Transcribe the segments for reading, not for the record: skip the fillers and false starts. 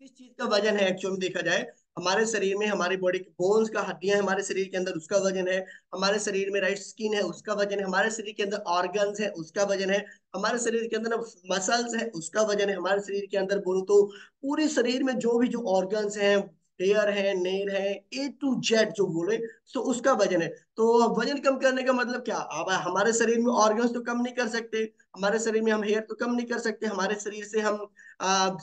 किस चीज का वजन है एक्चुअल में देखा जाए? हमारे शरीर में हमारी बॉडी की बोन्स का हड्डियां हमारे शरीर के अंदर उसका वजन है। हमारे शरीर में राइट स्किन है उसका वजन है। हमारे शरीर के अंदर ऑर्गन्स है उसका वजन है। हमारे शरीर के अंदर मसल्स है उसका वजन है। हमारे शरीर के अंदर बोलूं तो पूरे शरीर में जो भी जो ऑर्गन्स हैं, हेयर है, नेल है, A to Z जो बोले, तो उसका वजन है। तो वजन कम करने का मतलब क्या? अब हमारे शरीर में ऑर्गन्स तो कम नहीं कर सकते, हमारे शरीर में हम हेयर तो कम नहीं कर सकते, हमारे शरीर से हम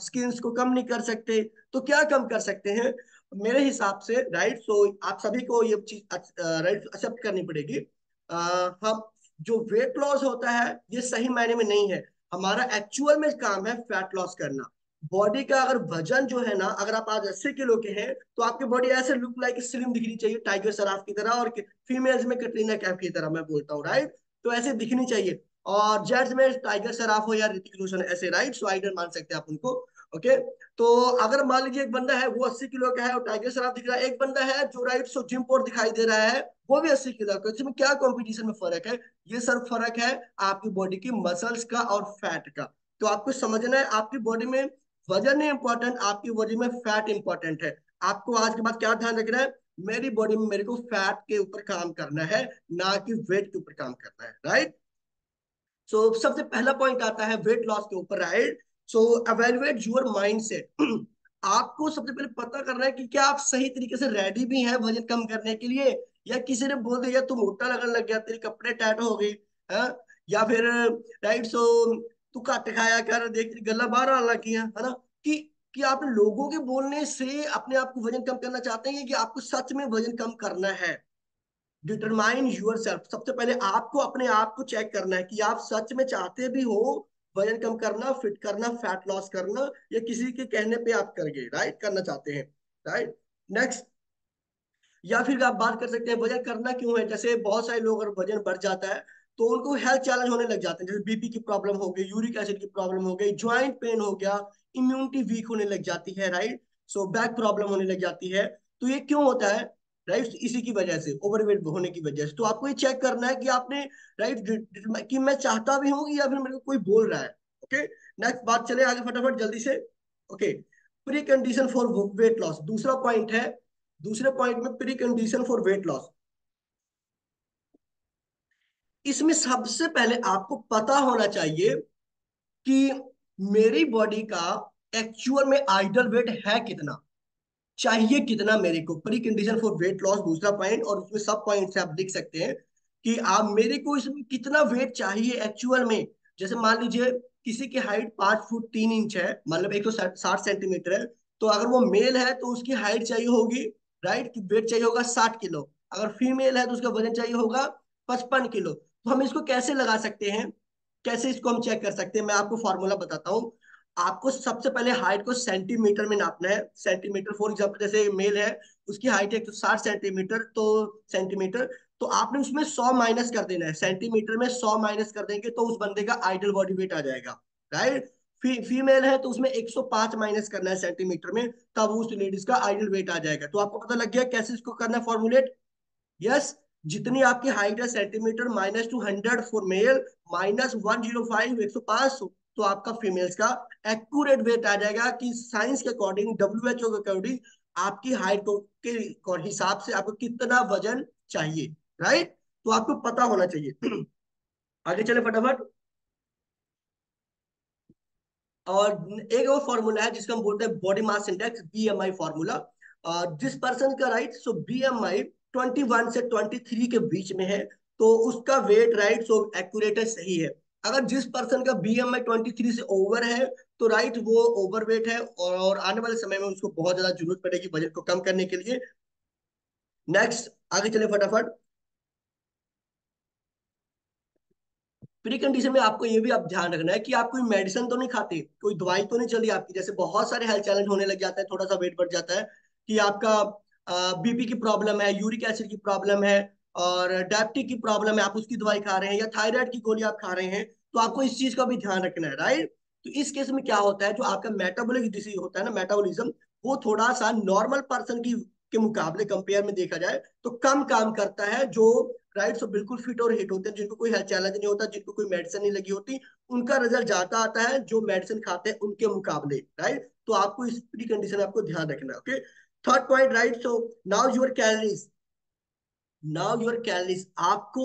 स्किन्स को कम नहीं कर सकते। तो क्या कम कर सकते हैं मेरे हिसाब से? राइट, सो आप सभी को ये चीज राइट एक्सेप्ट करनी पड़ेगी। हम जो वेट लॉस होता है ये सही मायने में नहीं है। हमारा एक्चुअल में काम है फैट लॉस करना। बॉडी का अगर वजन जो है ना, अगर आप आज 80 किलो के हैं तो आपकी बॉडी ऐसे लुक लाइक स्लिम दिखनी चाहिए, टाइगर सराफ की तरह, और फीमेल्स में कटरीना कैफ की तरह मैं बोलता हूँ, राइट? तो ऐसे दिखनी चाहिए। और जेंट्स में टाइगर सराफ हो या ऋतिक रोशन ऐसे, राइट? सो आइडल मान सकते हैं आप उनको। ओके। तो अगर मान लीजिए एक बंदा है वो 80 किलो का है और टाइगर सराफ दिख रहा है, एक बंदा है जो राइट सो जिम पोर दिखाई दे रहा है वो भी 80 किलो का, इसमें क्या कंपटीशन में फर्क है? ये सर फर्क है आपकी बॉडी की मसल्स का और फैट का। तो आपको समझना है आपकी बॉडी में वजन नहीं इंपॉर्टेंट, आपकी बॉडी में फैट इंपॉर्टेंट है। आपको आज के बाद क्या ध्यान रखना है? मेरी बॉडी में मेरे को फैट के ऊपर काम करना है, ना कि वेट के ऊपर काम करना है, राइट? सो सबसे पहला पॉइंट आता है वेट लॉस के ऊपर, right? So evaluate your mindset. आपको सबसे पहले पता करना है कि क्या आप सही तरीके से रेडी भी हैं वजन कम करने के लिए, या किसी ने बोल दिया तू मोटा लगने लग गया, तेरे कपड़े टाइट हो गए, हाँ? या फिर राइट सो तू घट खाया कर, देख तेरी गल्ला बाहर आने लगी है ना? कि कि आप लोगों के बोलने से अपने आप को वजन कम करना चाहते हैं कि आपको सच में वजन कम करना है? Determine yourself. सबसे पहले आपको अपने आप को चेक करना है कि आप सच में चाहते भी हो वजन कम करना, फिट करना, फैट लॉस करना, या किसी के कहने पे आप करके राइट करना चाहते हैं, राइट? नेक्स्ट, या फिर आप बात कर सकते हैं वजन करना क्यों है। जैसे बहुत सारे लोग अगर वजन बढ़ जाता है तो उनको हेल्थ चैलेंज होने लग जाते हैं, जैसे बीपी की प्रॉब्लम हो गई, यूरिक एसिड की प्रॉब्लम हो गई, ज्वाइंट पेन हो गया, इम्यूनिटी वीक होने लग जाती है, राइट? सो बैक प्रॉब्लम होने लग जाती है। तो ये क्यों होता है? राइट, इसी की वजह से, ओवरवेट होने की वजह से। तो आपको ये चेक करना है कि आपने राइट कि मैं चाहता भी हूँ या फिर मेरे को कोई बोल रहा है। ओके। नेक्स्ट बात चले आगे फटाफट जल्दी से। Okay. Pre condition for weight loss दूसरा पॉइंट है। दूसरे पॉइंट में pre condition for weight loss, इसमें सबसे पहले आपको पता होना चाहिए कि मेरी बॉडी का एक्चुअल में आइडल वेट है कितना, चाहिए कितना मेरे को। Pre condition for weight loss दूसरा पॉइंट, और उसमें सब पॉइंट से आप लिख सकते हैं कि आप मेरे को इसमें कितना वेट चाहिए एक्चुअल में। जैसे मान लीजिए किसी की हाइट 5 फुट 3 इंच है, मतलब 160 सेंटीमीटर है, तो अगर वो मेल है तो उसकी हाइट चाहिए होगी, राइट, कि वेट चाहिए होगा 60 किलो। अगर फीमेल है तो उसका वजन चाहिए होगा 55 किलो। तो हम इसको कैसे लगा सकते हैं, कैसे इसको हम चेक कर सकते हैं? मैं आपको फॉर्मूला बताता हूँ। आपको सबसे पहले हाइट को सेंटीमीटर में नापना है। सेंटीमीटर, फॉर एग्जाम्पल जैसे मेल है, उसकी हाइट है 160 सेंटीमीटर, तो सेंटीमीटर, तो आपने उसमें 100 माइनस कर देना है। सेंटीमीटर में 100 माइनस कर देंगे तो उस बंदे का आइडल बॉडी वेट आ जाएगा, राइट? फीमेल है तो उसमें 105 माइनस करना है सेंटीमीटर में, तब उस लेडीज का आइडल वेट आ जाएगा। तो आपको पता लग गया कैसे इसको करना है फॉर्मुलेट? यस। जितनी आपकी हाइट है centimetre minus 200 for male, minus 105 105, तो आपका फीमेल्स का एक्यूरेट वेट आ जाएगा कि साइंस के अकॉर्डिंग, WHO के अकॉर्डिंग आपकी हाइट के हिसाब से आपको कितना वजन चाहिए, राइट? तो आपको पता होना चाहिए। आगे चले फटाफट। और एक और फॉर्मूला है जिसको हम बोलते हैं body mass index, BMI formula. जिस पर्सन का राइट सो BMI 21 से 23 के बीच में है तो उसका वेट राइट सो एक्यूरेट है, सही है। अगर जिस पर्सन का BMI 23 से ओवर है तो राइट वो ओवरवेट है, और आने वाले समय में उसको बहुत ज्यादा जरूरत पड़ेगी वजन को कम करने के लिए। नेक्स्ट, आगे चले फटाफट। प्री कंडीशन में आपको ये भी आप ध्यान रखना है कि आप कोई मेडिसिन तो नहीं खाते, कोई दवाई तो नहीं चली आपकी। जैसे बहुत सारे हेल्थ चैलेंज होने लग जाते हैं, थोड़ा सा वेट बढ़ जाता है कि आपका बीपी की प्रॉब्लम है, यूरिक एसिड की प्रॉब्लम है, और डायबिटिक की प्रॉब्लम है, आप उसकी दवाई खा रहे हैं, या थायराइड की गोली आप खा रहे हैं, तो आपको इस चीज का भी ध्यान रखना है, राइट? तो इस केस में क्या होता है, जो आपका मेटाबॉलिक डिसीज होता है ना, मेटाबॉलिज्म, वो थोड़ा सा नॉर्मल पर्सन की के मुकाबले कंपेयर में देखा जाए तो कम काम करता है। जो राइट सो बिल्कुल फिट और हिट होते हैं, जिनको कोई हेल्थ चैलेंज नहीं होता, जिनको कोई मेडिसिन नहीं लगी होती, उनका रिजल्ट ज्यादा आता है जो मेडिसिन खाते हैं उनके मुकाबले, राइट? तो आपको इस प्री कंडीशन आपको ध्यान रखना है। Okay, third point, right. So now your calories, आपको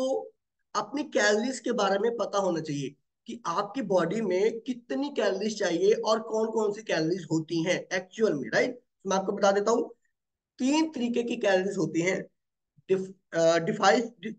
अपनी कैलोरीज के बारे में पता होना चाहिए कि आपकी बॉडी में कितनी कैलोरीज चाहिए और कौन कौन सी कैलोरीज होती हैं एक्चुअल में, राइट। मैं आपको बता देता हूँ, तीन तरीके की कैलोरीज होती हैं। डिफाइंड,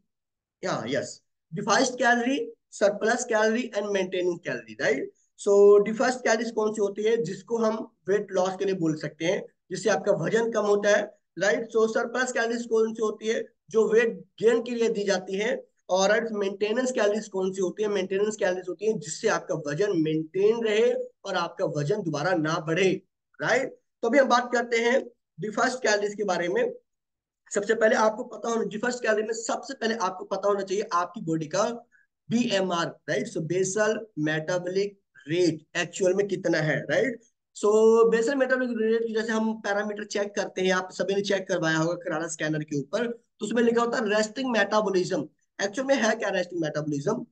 हाँ yes, defined calorie, surplus calorie and maintenance calorie, right. So defined calories कौन सी होती है, जिसको हम वेट लॉस के लिए बोल सकते हैं, जिससे आपका वजन कम होता है, राइट। सो सरप्लस कैलोरीज कौन सी होती है, जो वेट गेन के लिए दी जाती है। और मेंटेनेंस कैलोरीज कौन सी होती है, मेंटेनेंस कैलोरीज होती है जिससे आपका वजन मेंटेन रहे और आपका वजन दोबारा ना बढ़े, राइट। तो अभी हम बात करते हैं डिफाइंड कैलोरीज के बारे में। सबसे पहले आपको पता होना, फर्स्ट कैलोरी में सबसे पहले आपको पता होना चाहिए आपकी बॉडी का बीएमआर, राइट। सो बेसल मेटाबॉलिक रेट एक्चुअल में कितना है, राइट। सो बेसल मेटाबॉलिक रेट जैसे हम पैरामीटर चेक करते हैं, आप सभी ने चेक करवाया होगा करारा स्कैनर के ऊपर, तो उसमें लिखा होता है रेस्टिंग मेटाबॉलिज्म। एक्चुअल में है क्या रेस्टिंग मेटाबॉलिज्म?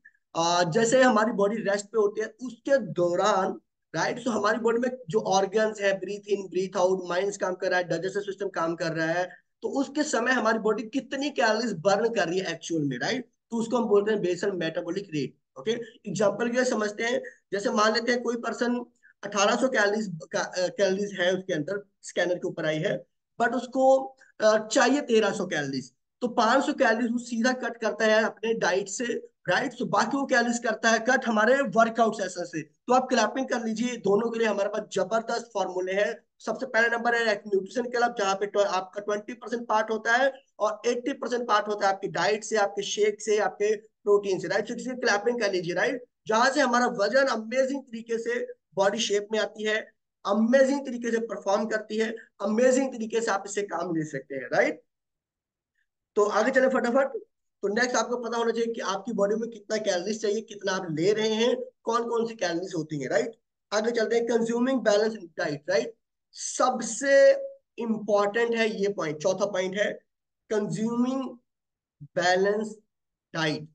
जैसे हमारी बॉडी रेस्ट पे होती है उसके दौरान, राइट, सो हमारी बॉडी में जो ऑर्गन्स है, ब्रीथ इन ब्रीथ आउट, माइंड काम कर रहा है, डाइजेस्टिव सिस्टम काम कर रहा है, तो उसके समय हमारी बॉडी कितनी कैलोरीज बर्न कर रही है एक्चुअल में, राइट। तो उसको हम बोलते हैं basal metabolic rate. Okay, example के लिए समझते हैं, जैसे मान लेते हैं कोई पर्सन 1800 कैलोरीज है उसके अंदर, स्कैनर के ऊपर आई है, बट उसको चाहिए 1300 कैलोरीज, तो 500 कैलोरीज वो सीधा कट करता है अपने डाइट से, राइट। तो बाकी वो कैलोरीज करता है कट हमारे वर्कआउट सेशन से। तो आप क्लैपिंग कर लीजिए, दोनों के लिए हमारे पास जबरदस्त फॉर्मूले हैं। सबसे पहले नंबर है न्यूट्रिशन क्लब, जहाँ पे आपका 20% पार्ट होता है और 80% पार्ट होता है आपकी डाइट से, आपके शेक से, आपके प्रोटीन से, राइट। तो क्लैपिंग कर लीजिए, राइट, जहां से हमारा वजन अमेजिंग तरीके से बॉडी शेप में आती है, अमेजिंग तरीके से परफॉर्म करती है, अमेजिंग तरीके से आप इससे काम ले सकते हैं, राइट। तो आगे चले फटाफट। तो नेक्स्ट आपको पता होना चाहिए कि आपकी बॉडी में कितना कैलोरीज चाहिए, कितना आप ले रहे हैं, कौन कौन सी कैलोरीज होती हैं, राइट। आगे चलते हैं, कंज्यूमिंग बैलेंस डाइट, राइट। सबसे इंपॉर्टेंट है ये पॉइंट, चौथा पॉइंट है कंज्यूमिंग बैलेंस डाइट।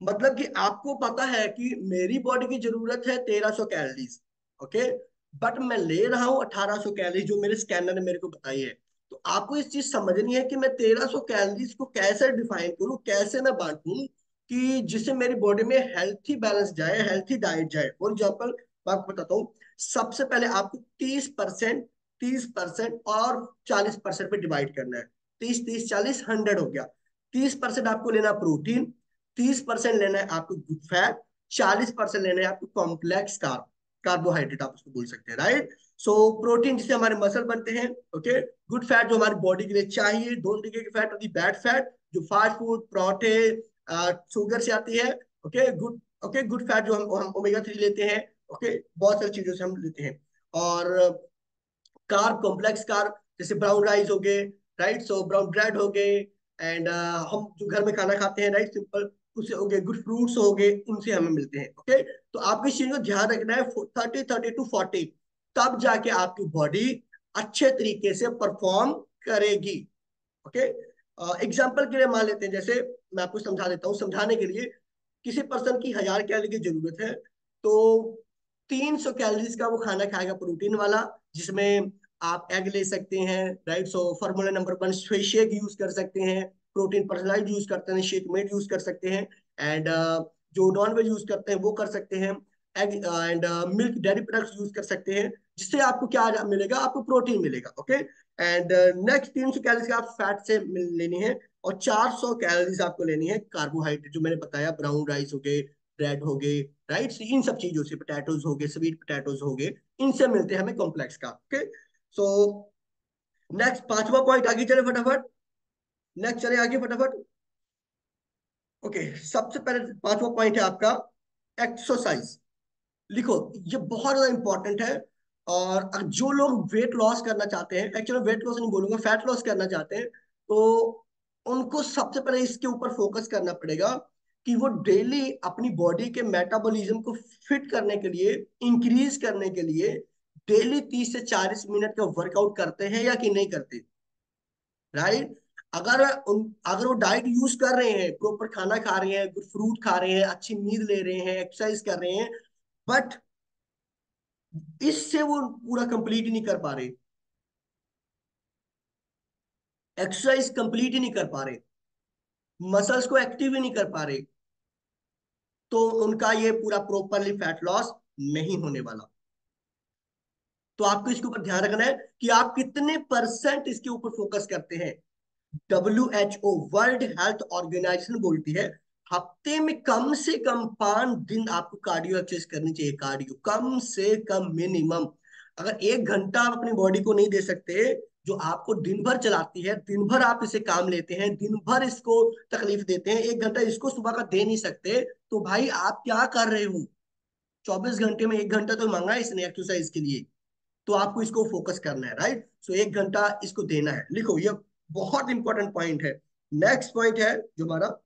मतलब कि आपको पता है कि मेरी बॉडी की जरूरत है 1300 कैलोरीज, ओके, बट मैं ले रहा हूं 1800 कैलोरीज जो मेरे स्कैनर ने मेरे को बताई है। तो आपको इस चीज समझनी है कि मैं 1300 कैलोरीज को कैसे डिफाइन करूं, कैसे मैं बांटूं कि जिससे मेरी बॉडी में हेल्थी बैलेंस जाए, हेल्थी डाइट जाए। फॉर एग्जाम्पल मैं आपको बताता हूँ, सबसे पहले आपको 30%, 30% और 40% पे डिवाइड करना है। 30 30 40 100 हो गया। 30% आपको लेना प्रोटीन, 30% लेना है आपको गुड फैट, 40% लेना है आपको कॉम्प्लेक्स कार्बोहाइड्रेट आप उसको बोल सकते हैं, राइट। सो प्रोटीन जिससे हमारे मसल बनते हैं, ओके। गुड फैट जो हमारी बॉडी के लिए चाहिए, दो तरीके की फैट होती है, बैड फैट जो फास्ट फूड, परोठे, शुगर से आती है, ओके। गुड फैट जो हम ओमेगा 3 लेते हैं, ओके, बहुत सारी चीजों से हम लेते हैं। और कार्ब, कॉम्प्लेक्स कार्ब जैसे ब्राउन राइस हो गए, राइट, सो ब्राउन ब्रेड हो गए, एंड हम जो घर में खाना खाते हैं, राइट, सिंपल, उससे हो गए, गुड फ्रूट्स हो गए, उनसे हमें मिलते हैं, ओके। तो आपको इस चीज को ध्यान रखना है, 30 30 to 40, तब जाके आपकी बॉडी अच्छे तरीके से परफॉर्म करेगी, ओके। एग्जाम्पल के लिए मान लेते हैं, जैसे मैं आपको समझा देता हूँ समझाने के लिए, किसी पर्सन की 1000 कैलोरी की जरूरत है, तो 300 कैलोरीज का वो खाना खाएगा प्रोटीन वाला, जिसमें आप एग ले सकते हैं, right. So formula number 1, shake use कर सकते हैं, प्रोटीन पर्सनलाइज यूज करते हैं, शेक मेड यूज कर सकते हैं, एंड जो नॉन वेज यूज करते हैं वो कर सकते हैं, egg and milk dairy products use कर सकते हैं, जिससे आपको क्या मिलेगा, आपको प्रोटीन मिलेगा, ओके। एंड नेक्स्ट 300 कैलोरीज आप फैट से लेनी है, और 400 कैलोरीज आपको लेनी है कार्बोहाइड्रेट, जो मैंने बताया, ब्राउन राइस हो गए, ब्रेड हो गए, राइट, इन सब चीजों से, पोटैटोज हो गए, स्वीट पोटैटोज हो गए, इनसे मिलते हैं हमें कॉम्प्लेक्स का, ओके। सो नेक्स्ट पांचवा पॉइंट, आगे चले फटाफट, नेक्स्ट चले आगे फटाफट। ओके, सबसे पहले पांचवा पॉइंट है आपका एक्सरसाइज। लिखो, ये बहुत ज्यादा इंपॉर्टेंट है। और जो लोग वेट लॉस करना चाहते हैं, एक्चुअली वेट लॉस नहीं बोलूंगा, फैट लॉस करना चाहते हैं, तो उनको सबसे पहले इसके ऊपर फोकस करना पड़ेगा कि वो डेली अपनी बॉडी के मेटाबॉलिज्म को फिट करने के लिए, इंक्रीज करने के लिए, डेली 30 से 40 मिनट का वर्कआउट करते हैं या कि नहीं करते, राइट। अगर वो डाइट यूज कर रहे हैं, प्रॉपर खाना खा रहे हैं, फ्रूट खा रहे हैं, अच्छी नींद ले रहे हैं, एक्सरसाइज कर रहे हैं, बट इससे वो पूरा कंप्लीट ही नहीं कर पा रहे, एक्सरसाइज कंप्लीट ही नहीं कर पा रहे, मसल्स को एक्टिव ही नहीं कर पा रहे, तो उनका ये पूरा प्रॉपरली फैट लॉस नहीं होने वाला। तो आपको इसके ऊपर ध्यान रखना है कि आप कितने परसेंट इसके ऊपर फोकस करते हैं। WHO वर्ल्ड हेल्थ ऑर्गेनाइजेशन बोलती है हफ्ते में कम से कम 5 दिन आपको कार्डियो एक्सरसाइज करनी चाहिए, कार्डियो कम से कम मिनिमम। अगर 1 घंटा आप अपनी बॉडी को नहीं दे सकते, जो आपको दिन भर चलाती है, दिन भर आप इसे काम लेते हैं, दिन भर इसको तकलीफ देते हैं, 1 घंटा इसको सुबह का दे नहीं सकते, तो भाई आप क्या कर रहे हो? 24 घंटे में 1 घंटा तो मांगा है इसने एक्सरसाइज के लिए, तो आपको इसको फोकस करना है, राइट। सो 1 घंटा इसको देना है, लिखो ये बहुत इंपॉर्टेंट पॉइंट है। नेक्स्ट पॉइंट है जो हमारा,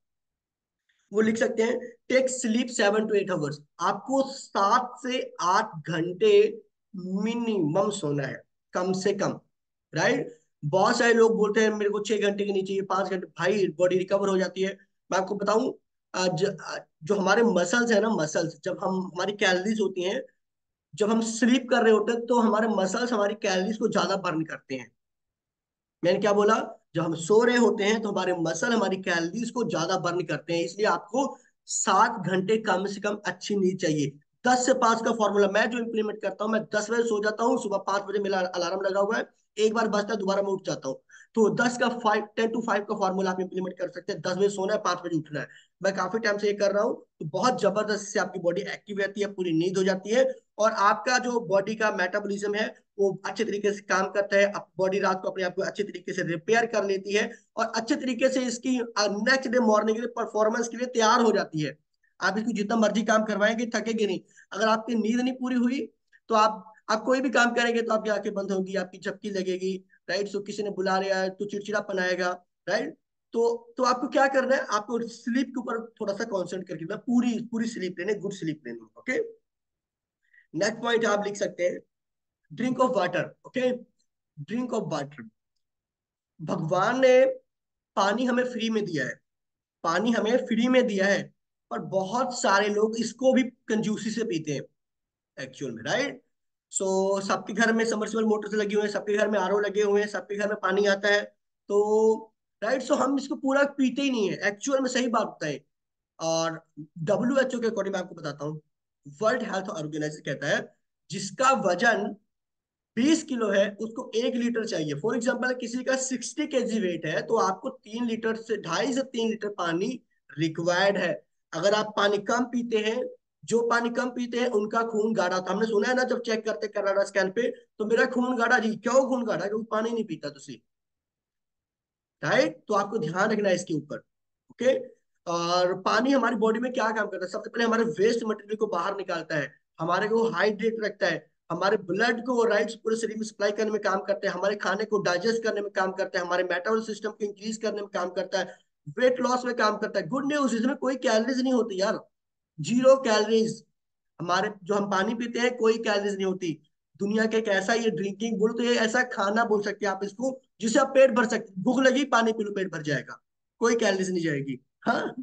वो लिख सकते हैं, टेक स्लीप 7 to 8 आवर्स। आपको 7 से 8 घंटे मिनिमम सोना है, कम से कम, राइट। बहुत सारे लोग बोलते हैं मेरे को 6 घंटे की नहीं चाहिए, 5 घंटे, भाई बॉडी रिकवर हो जाती है। मैं आपको बताऊं, जो हमारे मसल्स है ना, मसल्स जब हम, हमारी कैलोरीज होती हैं, जब हम स्लीप कर रहे होते हैं तो हमारे मसल्स हमारी कैलोरीज को ज्यादा बर्न करते हैं। मैंने क्या बोला? जब हम सो रहे होते हैं तो हमारे मसल हमारी कैलोरीज को ज्यादा बर्न करते हैं, इसलिए आपको 7 घंटे कम से कम अच्छी नींद चाहिए। 10 से 5 का फॉर्मूला मैं जो इंप्लीमेंट करता हूँ, मैं 10 बजे सो जाता हूँ, सुबह 5 बजे मेरा अलार्म लगा हुआ है, एक बार बजता है दोबारा मैं उठ जाता हूँ। तो 10 to 5 का फॉर्मूला आप इंप्लीमेंट कर सकते हैं। 10 बजे सोना है, 5 बजे उठना है। मैं काफी टाइम से ये कर रहा हूँ, तो बहुत जबरदस्त से आपकी बॉडी एक्टिव रहती है, पूरी नींद हो जाती है, और आपका जो बॉडी का मेटाबॉलिज्म है वो अच्छे तरीके से काम करता है। बॉडी रात को अपने आप को अच्छे तरीके से रिपेयर कर लेती है, और अच्छे तरीके से इसकी नेक्स्ट डे मॉर्निंग के लिए, परफॉर्मेंस के लिए तैयार हो जाती है। आप इसको जितना मर्जी काम करवाएंगे थकेगे नहीं। अगर आपकी नींद नहीं पूरी हुई तो आप कोई भी काम करेंगे तो आपकी आंखें बंद होंगी, आपकी झपकी लगेगी, राइट। सो किसी ने बुला लिया है तो चिड़चिड़ापन आएगा, राइट। तो आपको क्या करना है, आपको स्लीप के ऊपर थोड़ा सा कॉन्सेंट्रेट करके पूरी पूरी स्लीप लेने, गुड स्लीप लेनी, ओके। नेक्स्ट पॉइंट आप लिख सकते हैं, drink of water, okay. Drink of water, भगवान ने पानी हमें फ्री में दिया है, पानी हमें फ्री में दिया है, और बहुत सारे लोग इसको भी कंजूसी से पीते हैं एक्चुअल में, राइट। सो सबके घर में सबमर्सिबल मोटर से लगी हुए हैं, सबके घर में आरओ लगे हुए हैं, सबके घर में पानी आता है, तो राइट। सो हम इसको पूरा पीते ही नहीं है एक्चुअल में, सही बात बताए। और WHO के अकॉर्डिंग मैं आपको बताता हूँ, वर्ल्ड हेल्थ ऑर्गेनाइजेशन कहता है जिसका वजन 20 किलो है उसको 1 लीटर चाहिए। फॉर एग्जाम्पल किसी का 60 kg वेट है तो आपको 3 लीटर से 2.5 से 3 लीटर पानी रिक्वायर्ड है। अगर आप पानी कम पीते हैं, जो पानी कम पीते हैं उनका खून गाढ़ा होता है। हमने सुना है ना, जब चेक करते कनाडा स्कैन पे, तो मेरा खून गाढ़ा जी, क्यों खून गाढ़ा? क्योंकि पानी नहीं पीता तुसी, राइट। तो आपको ध्यान रखना है इसके ऊपर, ओके। और पानी हमारी बॉडी में क्या काम करता है? सबसे पहले हमारे वेस्ट मटेरियल को बाहर निकालता है, हमारे को हाइड्रेट रखता है, हमारे ब्लड को राइट पूरे शरीर में सप्लाई करने में काम करते हैं, हमारे खाने को डाइजेस्ट करने में काम करता है, हमारे मेटाबॉलिक सिस्टम को इंक्रीज करने में काम करता है, वेट लॉस में काम करता है। गुड न्यूज, इसमें कोई कैलोरीज नहीं होती यार, 0 कैलोरीज। हमारे जो हम पानी पीते हैं कोई कैलोरीज नहीं होती। दुनिया का एक ऐसा ये ड्रिंकिंग बोलो तो ये ऐसा खाना बोल सकते हैं आप इसको, जिसे आप पेट भर सकते, भूख लगी पानी पी लो पेट भर जाएगा, कोई कैलोरीज नहीं जाएगी। हाँ,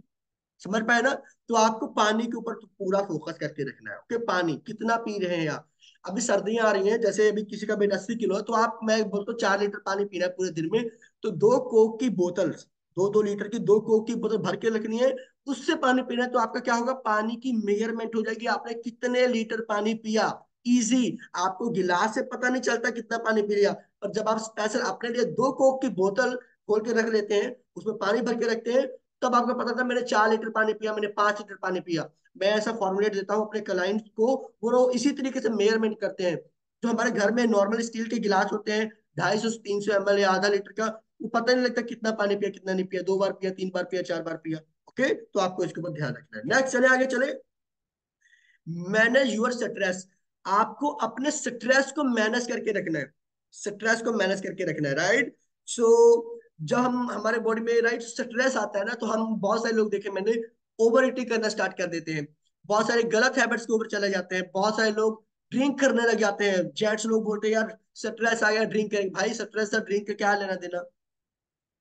समझ पाए ना? तो आपको पानी के ऊपर तो पूरा फोकस करके रखना है, ओके। पानी कितना पी रहे हैं आप? अभी सर्दियां आ रही हैं, जैसे अभी किसी का वेट 80 किलो है, तो आप, मैं बोलता हूँ 4 लीटर पानी पीना है पूरे दिन में, तो 2 कोक की बोतल, 2-2 लीटर की 2 कोक की बोतल भर के रखनी है, उससे पानी पीना है। तो आपका क्या होगा, पानी की मेजरमेंट हो जाएगी, आपने कितने लीटर पानी पिया, इजी। आपको गिलास से पता नहीं चलता कितना पानी पी लिया, पर जब आप स्पेशल अपने लिए 2 कोक की बोतल खोल के रख लेते हैं, उसमें पानी भर के रखते हैं, तब आपको पता था मैंने 4 लीटर पानी पिया, मैंने 5 लीटर पानी पिया। मैं ऐसा फॉर्मुलेट देता हूँ अपने क्लाइंट्स को, वो लोग इसी तरीके से मेजरमेंट करते हैं। जो हमारे घर में नॉर्मल स्टील के गिलास होते हैं, 250 से 300 ml या आधा लीटर का, वो पता नहीं लगता कितना पानी पिया कितना नहीं पिया, 2 बार पिया, 3 बार पिया, 4 बार पिया, ओके। तो आपको इसके ऊपर ध्यान रखना है। नेक्स्ट चले, आगे चले, मैनेज यूर स्ट्रेस। आपको अपने स्ट्रेस को मैनेज करके रखना है, स्ट्रेस को मैनेज करके रखना है, राइट। सो जब हम, हमारे बॉडी में राइट स्ट्रेस आता है ना, तो हम, बहुत सारे लोग देखे मैंने, ओवर ईटिंग करना स्टार्ट कर देते हैं, बहुत सारे गलत हैबिट्स के ऊपर चले जाते हैं, बहुत सारे लोग ड्रिंक करने लग जाते हैं। जेंट्स लोग बोलते हैं यार स्ट्रेस आ गया ड्रिंक करेंगे, भाई स्ट्रेस से ड्रिंक का क्या लेना देना,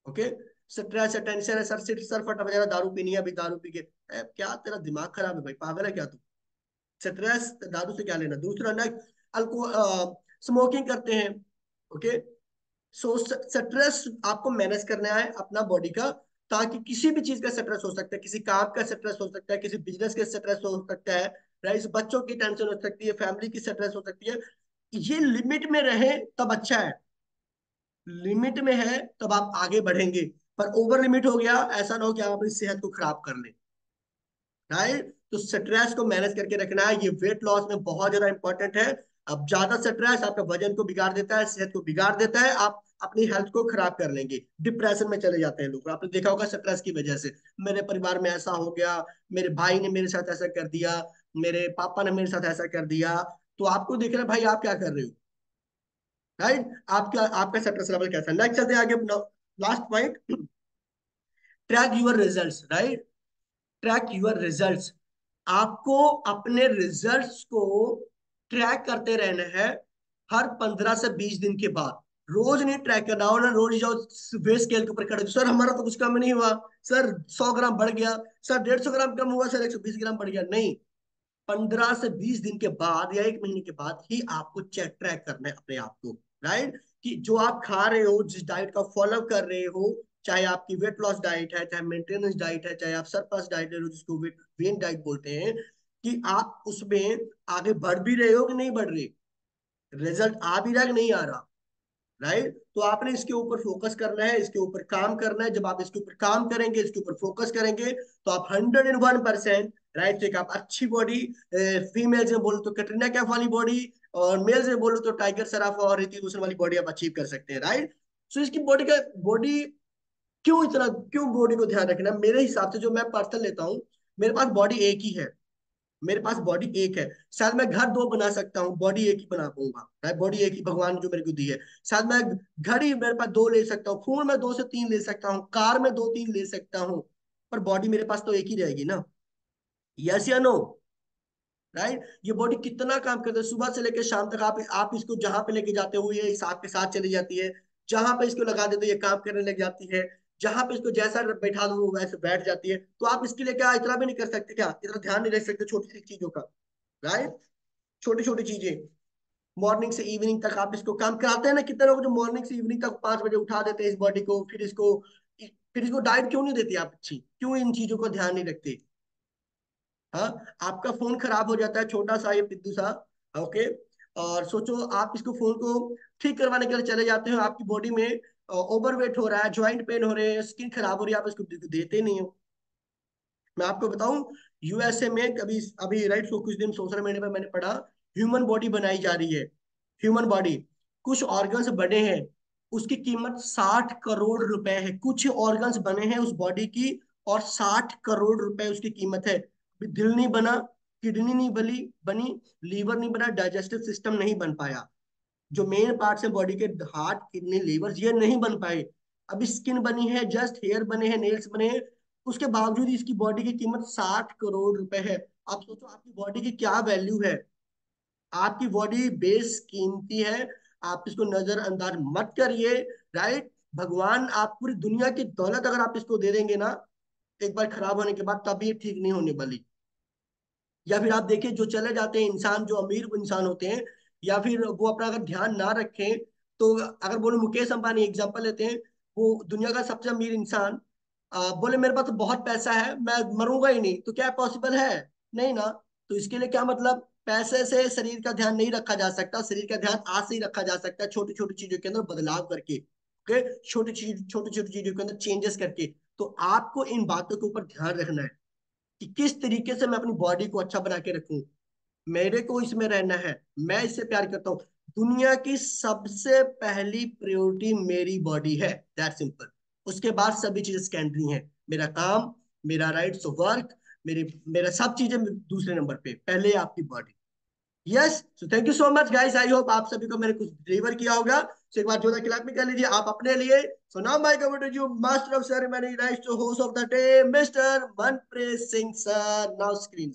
ओके। स्ट्रेस है, टेंशन है, सर फटा बजा, दारू पीनी है, अभी दारू पी के क्या तेरा दिमाग खराब है भाई, पागल है क्या तू? स्ट्रेस दारू से क्या लेना? दूसरा ना, अल्कोहल, स्मोकिंग करते हैं। ओके, सो स्ट्रेस आपको मैनेज करना है अपना बॉडी का, ताकि किसी भी चीज का स्ट्रेस हो सकता है, किसी काम का स्ट्रेस हो सकता है, किसी बिजनेस का स्ट्रेस हो सकता है, राइट, बच्चों की टेंशन हो सकती है, फैमिली की स्ट्रेस हो सकती है। ये लिमिट में रहे तब अच्छा है, लिमिट में है तब आप आगे बढ़ेंगे। पर ओवर लिमिट हो गया, ऐसा ना हो कि आप अपनी सेहत को खराब कर लें, राइट। तो स्ट्रेस को मैनेज करके रखना है, ये वेट लॉस में बहुत ज्यादा इंपॉर्टेंट है। अब ज्यादा स्ट्रेस आपका वजन को बिगाड़ देता है, सेहत को बिगाड़ देता है, आप अपनी हेल्थ को खराब कर लेंगे, डिप्रेशन में चले जाते हैं लोग। आपने देखा होगा स्ट्रेस की वजह से, मेरे परिवार में ऐसा हो गया, मेरे भाई ने मेरे साथ ऐसा कर दिया, मेरे पापा ने मेरे साथ ऐसा कर दिया। तो आपको देख रहे हैं भाई आप क्या कर रहे हो, राइट। आपका आपका स्ट्रेस लेवल कैसा है। नेक्स्ट चलते हैं आगे, last point, track your results, right. Track your results, आपको अपने रिजल्ट्स को ट्रैक करते रहना है हर 15 से 20 दिन के बाद। रोज नहीं ट्रैक करना, हो ना रोज जाओ वे स्केल के ऊपर खड़े हो, सर हमारा तो कुछ कम नहीं हुआ, सर 100 ग्राम बढ़ गया, सर 150 ग्राम कम हुआ, सर 120 ग्राम बढ़ गया। नहीं, 15 से 20 दिन के बाद या 1 महीने के बाद ही आपको चेक ट्रैक करना है अपने आप को, राइट। कि जो आप खा रहे हो, जिस डाइट का फॉलो कर रहे हो, चाहे आपकी वेट लॉस डाइट है, चाहे मेंटेनेंस डाइट है, चाहे आप सरप्लस डाइट ले रहे हो जिसको वेट गेन डाइट बोलते हैं, कि आप उसमें आगे बढ़ भी रहे हो कि नहीं बढ़ रहे, रिजल्ट आ भी रहा है कि नहीं आ रहा, राइट। तो आपने इसके ऊपर फोकस करना है, इसके ऊपर काम करना है। जब आप इसके ऊपर काम करेंगे, इसके ऊपर फोकस करेंगे, तो आप 101%, राइट, एक आप अच्छी बॉडी, फीमेल्स में बोलो तो कटरीना कैफ वाली बॉडी, और मेल्स में बोलो तो टाइगर सराफ और ऋतिक रोशन वाली बॉडी आप अचीव कर सकते हैं, राइट। सो इसकी बॉडी क्यों बॉडी को ध्यान रखना है? मेरे हिसाब से जो मैं पर्सन लेता हूँ, मेरे पास बॉडी एक ही है, मेरे पास बॉडी एक है। शायद मैं घर दो बना सकता हूँ, बॉडी एक ही बना पाऊंगा, बॉडी एक ही भगवान जो मेरे को दी है। शायद मैं घड़ी मेरे पास दो ले सकता हूँ, फोन में 2 से 3 ले सकता हूँ, कार में 2-3 ले सकता हूँ, पर बॉडी मेरे पास तो एक ही रहेगी ना। यस या नो, राइट। ये बॉडी कितना काम करता है, सुबह से लेकर शाम तक। आप इसको जहां पे लेके जाते हो ये आपके साथ चली जाती है, जहां पे इसको लगा देते हो ये काम करने लग जाती है, जहां पे इसको जैसा बैठा दो वो वैसे बैठ जाती है। तो आप इसके लिए क्या इतना भी नहीं कर सकते क्या, इतना ध्यान नहीं रख सकते छोटी सी चीजों का, राइट। छोटी छोटी चीजें, मॉर्निंग से इवनिंग तक आप इसको काम कराते हैं ना। कितने लोग जो मॉर्निंग से इवनिंग तक 5 बजे उठा देते हैं इस बॉडी को, फिर इसको डाइट क्यों नहीं देती आप अच्छी, क्यों इन चीजों को ध्यान नहीं रखते? हाँ, आपका फोन खराब हो जाता है, छोटा सा ये पिद्दू सा, ओके, और सोचो आप इसको फोन को ठीक करवाने के लिए चले जाते हो, आपकी बॉडी में ओवरवेट हो रहा है, ज्वाइंट पेन हो रहे हैं, स्किन खराब हो रही है, आप इसको देते नहीं हो। मैं आपको बताऊं, यूएसए में कभी अभी राइट को कुछ दिन सोशल मीडिया पे मैंने पढ़ा, ह्यूमन बॉडी बनाई जा रही है, ह्यूमन बॉडी, कुछ ऑर्गन्स बने हैं, उसकी कीमत 60 करोड़ रुपए है। कुछ ऑर्गन्स बने हैं उस बॉडी की, और 60 करोड़ रुपए उसकी कीमत है। अभी दिल नहीं बना, किडनी नहीं बनी, लीवर नहीं बना, डाइजेस्टिव सिस्टम नहीं बन पाया, जो मेन पार्ट्स है बॉडी के, हार्ट किडनी लीवर, ये नहीं बन पाए। अभी स्किन बनी है, जस्ट हेयर बने हैं, नेल्स बने हैं, उसके बावजूद इसकी बॉडी की कीमत 60 करोड़ रुपए है। आप सोचो आपकी बॉडी की क्या वैल्यू है, आपकी बॉडी बेस कीमती है, आप इसको नजरअंदाज मत करिए, राइट। भगवान, आप पूरी दुनिया की दौलत अगर आप इसको दे देंगे ना, एक बार खराब होने के बाद तब ये ठीक नहीं होने वाली। या फिर आप देखिए जो चले जाते हैं इंसान, जो अमीर इंसान होते हैं, या फिर वो अपना अगर ध्यान ना रखें, तो अगर बोले मुकेश अंबानी एग्जांपल लेते हैं, वो दुनिया का सबसे अमीर इंसान, बोले मेरे पास तो बहुत पैसा है, मैं मरूंगा ही नहीं, तो क्या पॉसिबल है? नहीं ना। तो इसके लिए क्या मतलब, पैसे से शरीर का ध्यान नहीं रखा जा सकता, शरीर का ध्यान आज से ही रखा जा सकता है, छोटी छोटी चीजों के अंदर बदलाव करके, ओके, छोटी छोटी चीजों के अंदर चेंजेस करके। तो आपको इन बातों के ऊपर ध्यान रखना है कि किस तरीके से मैं अपनी बॉडी को अच्छा बना के रखूं, मेरे को इसमें रहना है, मैं इससे प्यार करता हूँ। दुनिया की सबसे पहली प्रायोरिटी मेरी बॉडी है, दैट सिंपल। उसके बाद सभी चीजें सेकेंडरी हैं, मेरा काम, मेरा राइट्स ऑफ वर्क, मेरा सब चीजें दूसरे नंबर पे, पहले आपकी body. Yes, so thank you so much guys, I hope आप सभी को मैंने कुछ डिलीवर किया होगा। सो एक बार जोरदार क्लैप में कर लीजिए आप अपने लिए। So now my cover to you master of ceremony, rights to host of the day, Mr Manpreet Singh sir, now screen.